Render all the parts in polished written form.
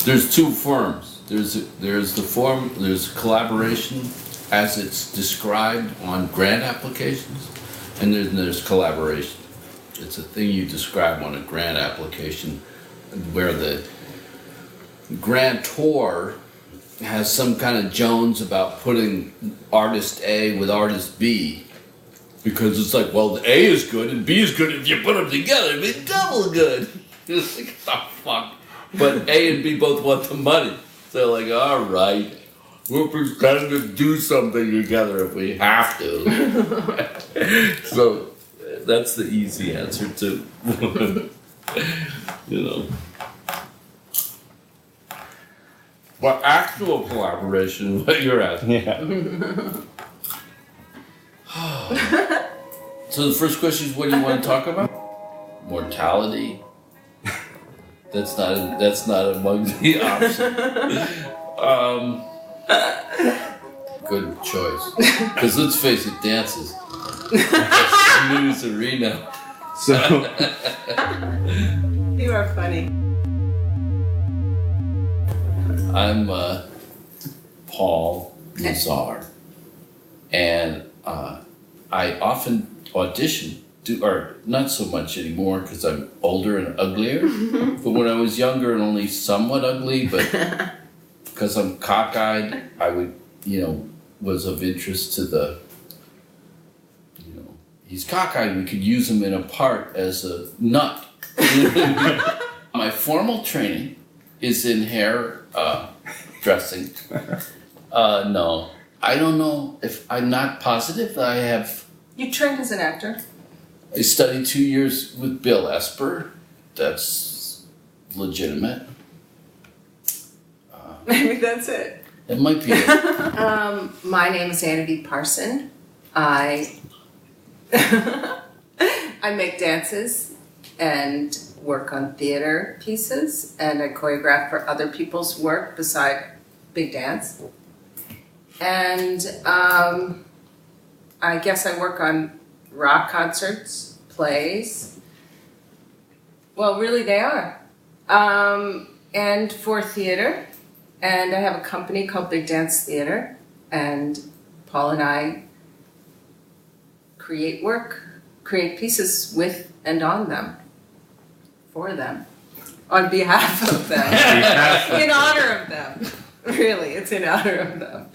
There's two forms. There's collaboration as it's described on grant applications, and then there's collaboration. It's a thing you describe on a grant application where the grantor has some kind of Jones about putting artist A with artist B, because it's like, well, the A is good and B is good. If you put them together, it'd be double good. It's like, the fuck? But A and B both want the money. So they're like, all right, we'll pretend to do something together if we have to. So that's the easy answer to, you know. But actual collaboration, what you're asking. Yeah. So the first question is, what do you want to talk about? Mortality. That's not among the options. Good choice. Because let's face it, dance is a snooze arena. So You are funny. I'm Paul Lazar, and I often audition, or not so much anymore because I'm older and uglier, but when I was younger and only somewhat ugly, but because I'm cockeyed, I would, was of interest to the, he's cockeyed, we could use him in a part as a nut. My formal training is in hair dressing. No, I don't know if I'm not positive that I have. You trained as an actor? I studied 2 years with Bill Esper. That's legitimate. Maybe that's it. It might be it. My name is Jodi Parson. I I make dances and work on theater pieces, and I choreograph for other people's work beside big dance. And I guess I work on rock concerts, plays. Well, really they are. And for theater. And I have a company called Big Dance Theater. And Paul and I create pieces with and on them. For them. On behalf of them. In honor of them. Really, it's in honor of them.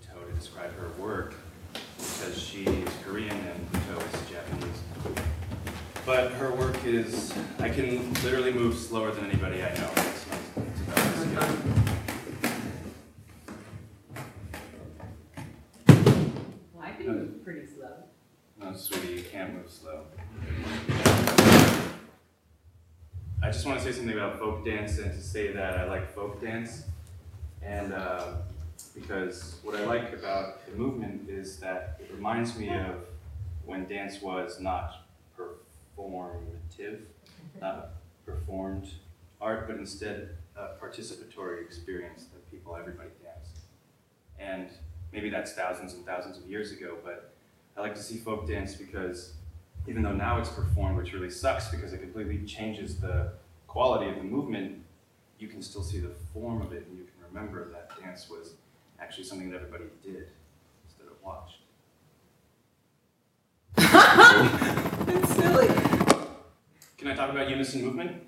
To describe her work, because she is Korean and Plato is Japanese. But her work is, I can literally move slower than anybody I know. It's about this Well, I can move pretty slow. No, sweetie, you can't move slow. I just want to say something about folk dance, and to say that I like folk dance. And because what I like about the movement is that it reminds me of when dance was not performative, not performed art, but instead a participatory experience that everybody danced. And maybe that's thousands and thousands of years ago, but I like to see folk dance because even though now it's performed, which really sucks because it completely changes the quality of the movement, you can still see the form of it, and you can remember that dance was actually something that everybody did instead of watched. It's silly. Can I talk about unison movement?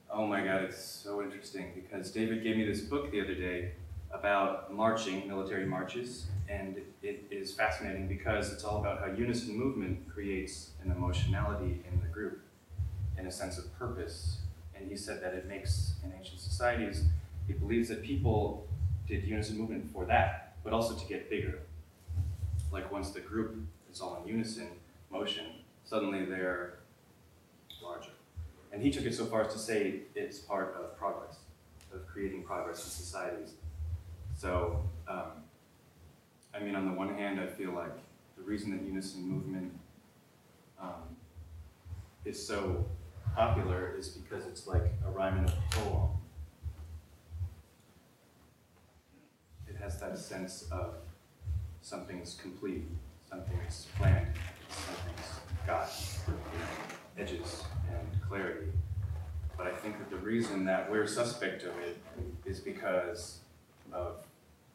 Oh my God, it's so interesting because David gave me this book the other day about marching, military marches, and it is fascinating because it's all about how unison movement creates an emotionality in the group and a sense of purpose. And he said that it makes, in ancient societies, he believes that people did unison movement for that, but also to get bigger. Like once the group is all in unison motion, suddenly they're larger. And he took it so far as to say it's part of progress, of creating progress in societies. So, I mean, on the one hand, I feel like the reason that unison movement is so popular is because it's like a rhyme and a poem. It has that sense of something's complete, something's planned, something's got edges and clarity. But I think that the reason that we're suspect of it is because of,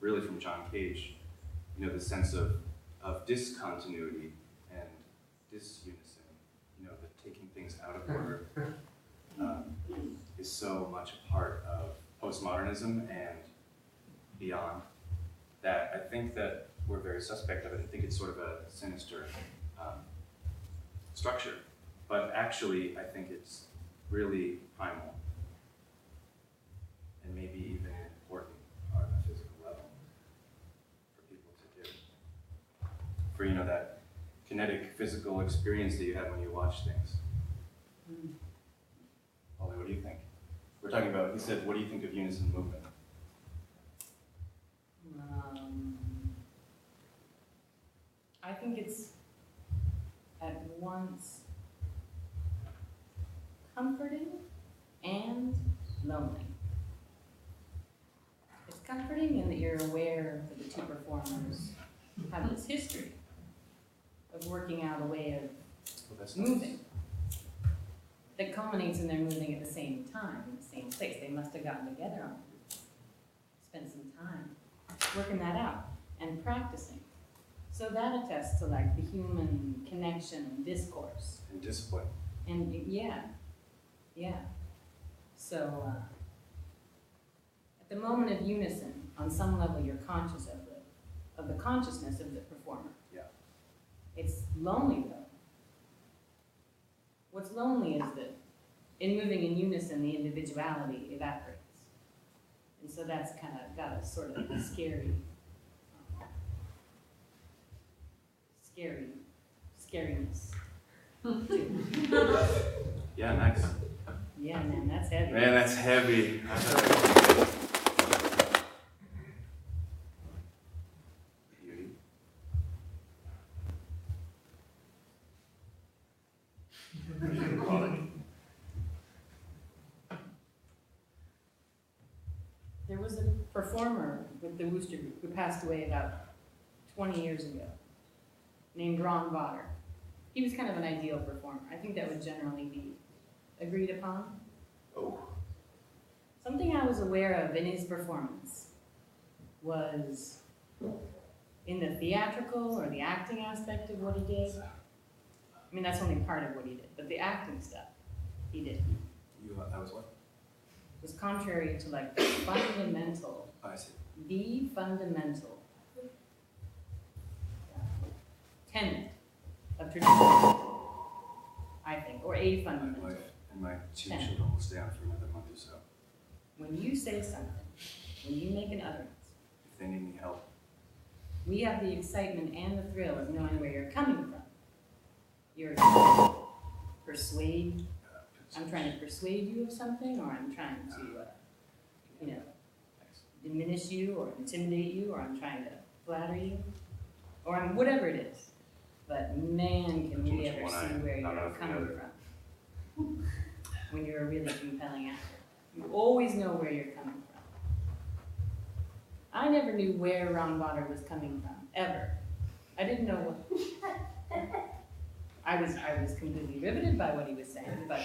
really from John Cage, the sense of discontinuity and disunison, the taking things out of order is so much a part of postmodernism and beyond that I think that we're very suspect of it. I think it's sort of a sinister structure, but actually I think it's really primal and maybe even important on a physical level for people to do. For that kinetic physical experience that you have when you watch things. Ollie, what do you think? We're talking about, he said, what do you think of unison movement? I think it's at once comforting and lonely. It's comforting in that you're aware that the two performers have this history of working out a way of moving that culminates in their moving at the same time, in the same place. They must have gotten together on it, spent some time working that out and practicing. So that attests to like the human connection and discourse. And discipline. And yeah. So at the moment of unison, on some level you're conscious of the consciousness of the performer. Yeah. It's lonely though. What's lonely is that in moving in unison, the individuality evaporates. And so that's kind of got a sort of scariness. Yeah, nice. Yeah, man, that's heavy. Man, that's heavy. Beauty. There was a performer with the Wooster Group who passed away about 20 years ago, named Ron Votter. He was kind of an ideal performer. I think that would generally be agreed upon. Oh. Something I was aware of in his performance was in the theatrical or the acting aspect of what he did. I mean, that's only part of what he did, but the acting stuff he did. That was what? Was contrary to like the fundamental, I see. the fundamental tenet of tradition, I think, or a My fundamental. wife and my two children will stay on for another month or so. When you say something, when you make an utterance, If they need any help. we have the excitement and the thrill of knowing where you're coming from. You're trying to persuade, I'm trying to persuade you of something, or I'm trying to, diminish you, or intimidate you, or I'm trying to flatter you, or I'm whatever it is. But man, can we ever see where you're coming from when you're a really compelling actor. You always know where you're coming from. I never knew where Ron Votter was coming from, ever. I didn't know what. I was completely riveted by what he was saying, but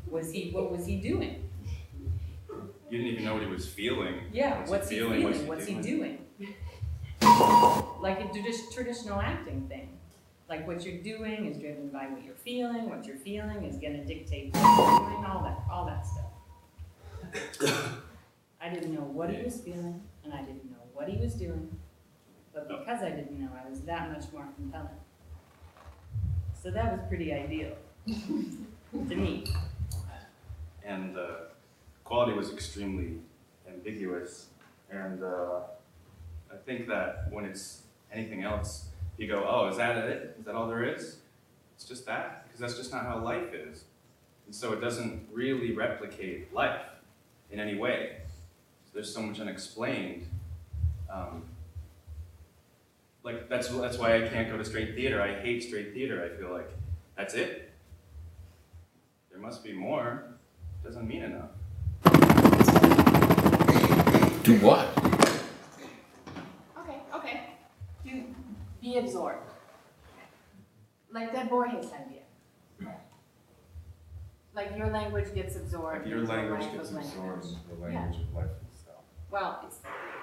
what was he doing? You didn't even know what he was feeling. Yeah, what's he feeling? What's he doing? Like a traditional acting thing. Like what you're doing is driven by what you're feeling is gonna dictate what you're doing, all that stuff. I didn't know what he was feeling, and I didn't know what he was doing, but because I didn't know, I was that much more compelling. So that was pretty ideal to me. And the quality was extremely ambiguous. And I think that when it's anything else, you go, oh, is that it? Is that all there is? It's just that? Because that's just not how life is. And so it doesn't really replicate life in any way. So there's so much unexplained. Like that's why I can't go to straight theater. I hate straight theater. I feel like that's it. there must be more doesn't mean enough. Do what? Okay. Be absorbed. Like that Borges idea. Like your language gets absorbed. Like your into language life gets of absorbed into the language of life itself. Well, it's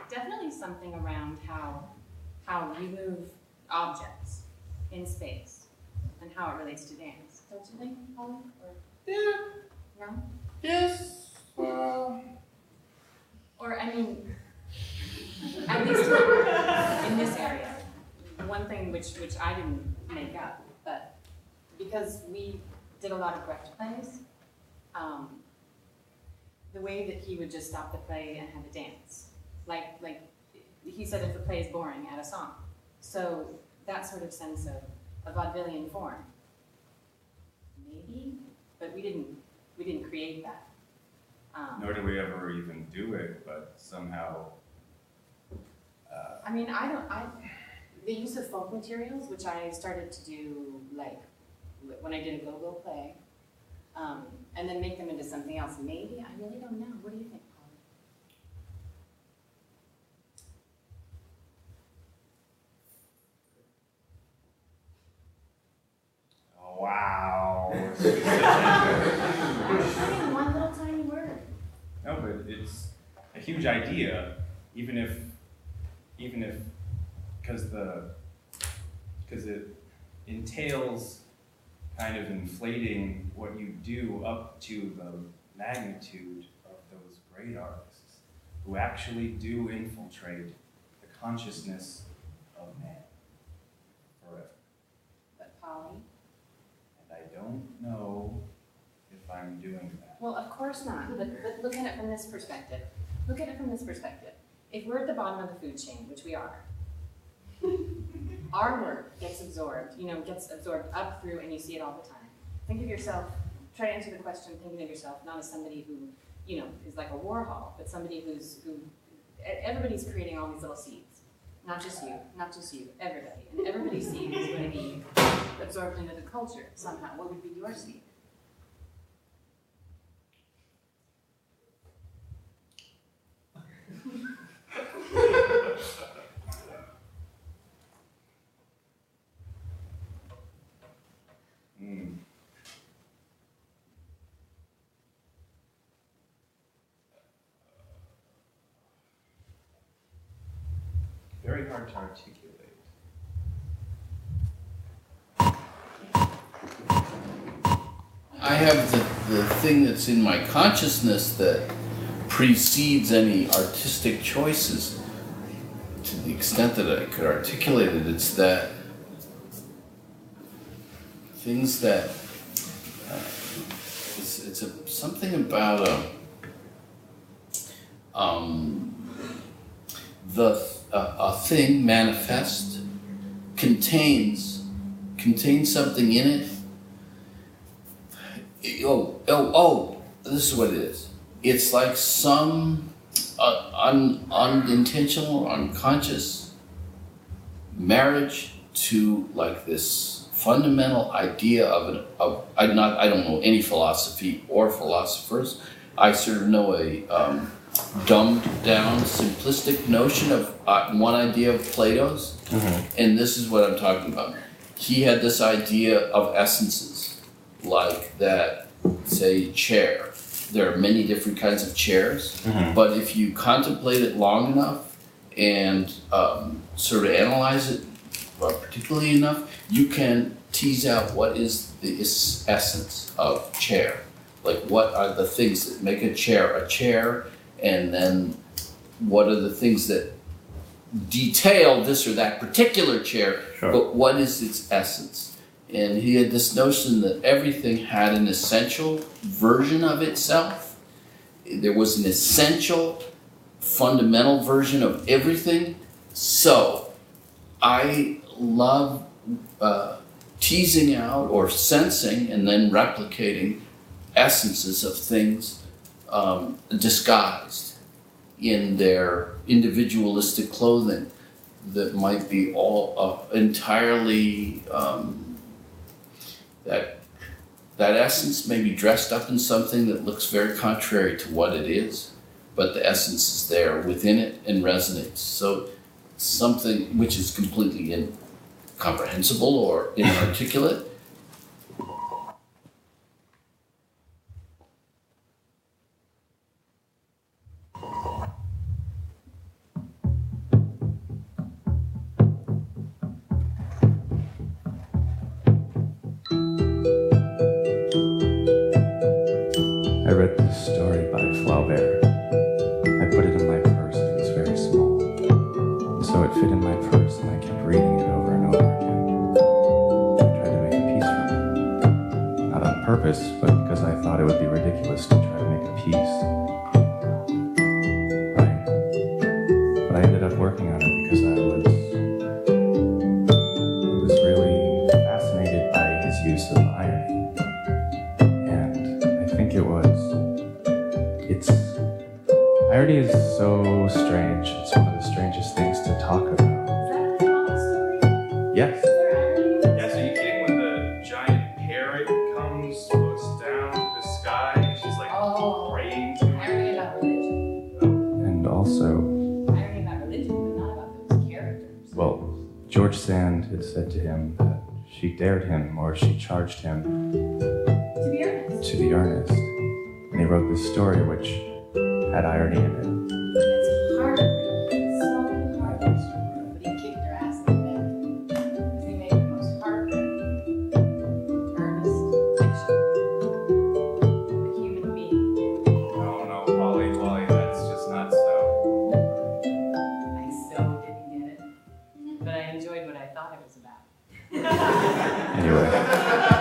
definitely something around how you move objects in space and how it relates to dance. Don't you think, Holly? Or Yeah. no? Yes. Well. Or I mean, at least in this area, one thing which I didn't make up, but because we did a lot of Brecht plays, the way that he would just stop the play and have a dance, like he said, if the play is boring, add a song. So that sort of sense of vaudevillian form, maybe, but we didn't create that. Nor do we ever even do it, but somehow. I mean, the use of folk materials, which I started to do, like, when I did a go-go play, and then make them into something else, maybe, I really don't know. What do you think, Polly? Oh, wow. I'm saying one little tiny word. No, but it's a huge idea, even if, because it entails kind of inflating what you do up to the magnitude of those great artists who actually do infiltrate the consciousness of man forever. But Polly? And I don't know if I'm doing that. Well, of course not, but look at it from this perspective. If we're at the bottom of the food chain, which we are, our work gets absorbed up through, and you see it all the time. Think of yourself, try to answer the question thinking of yourself not as somebody who, is like a Warhol, but somebody who everybody's creating all these little seeds. Not just you, everybody. And everybody's seed is going to be absorbed into the culture somehow. What would be your seed? Very hard to articulate. I have the thing that's in my consciousness that precedes any artistic choices. To the extent that I could articulate it, it's that things that something about a thing manifest contains something in it. This is what it is. It's like some unintentional or unconscious marriage to like this fundamental idea of I don't know any philosophy or philosophers. I sort of know a dumbed down, simplistic notion of one idea of Plato's, and this is what I'm talking about. He had this idea of essences, like that, say, chair. There are many different kinds of chairs, but if you contemplate it long enough and sort of analyze it particularly enough, you can tease out what is the essence of chair. Like, what are the things that make a chair, and then what are the things that detail this or that particular chair, but what is its essence? And he had this notion that everything had an essential version of itself. There was an essential, fundamental version of everything. So I love teasing out or sensing and then replicating essences of things disguised in their individualistic clothing that might be all entirely that that essence may be dressed up in something that looks very contrary to what it is, but the essence is there within it and resonates. So something which is completely incomprehensible or inarticulate. I read this story by Flaubert. I put it in my purse. It was very small. And so it fit in my purse, and I kept reading it over and over again. I tried to make a piece from it. Not on purpose, but because I thought it would be ridiculous to try to make a piece. Right? But I ended up working on it because I was really fascinated by his use of irony. Irony is so strange. It's one of the strangest things to talk about. Is that the story? Yes. Is there irony? Yes, are you kidding when the giant parrot comes, looks down to the sky, and she's like praying to him? Irony about religion. And also, Irony about religion, but not about those characters. well, George Sand had said to him that she dared him, or she charged him To be earnest. to be earnest. And he wrote this story which had irony in it. It's hard. It's so hard. But he kicked her ass in the bed. He made the most heartbreaking, earnest fiction of a human being. No, Polly, that's just not so. I so didn't get it. But I enjoyed what I thought it was about. Anyway.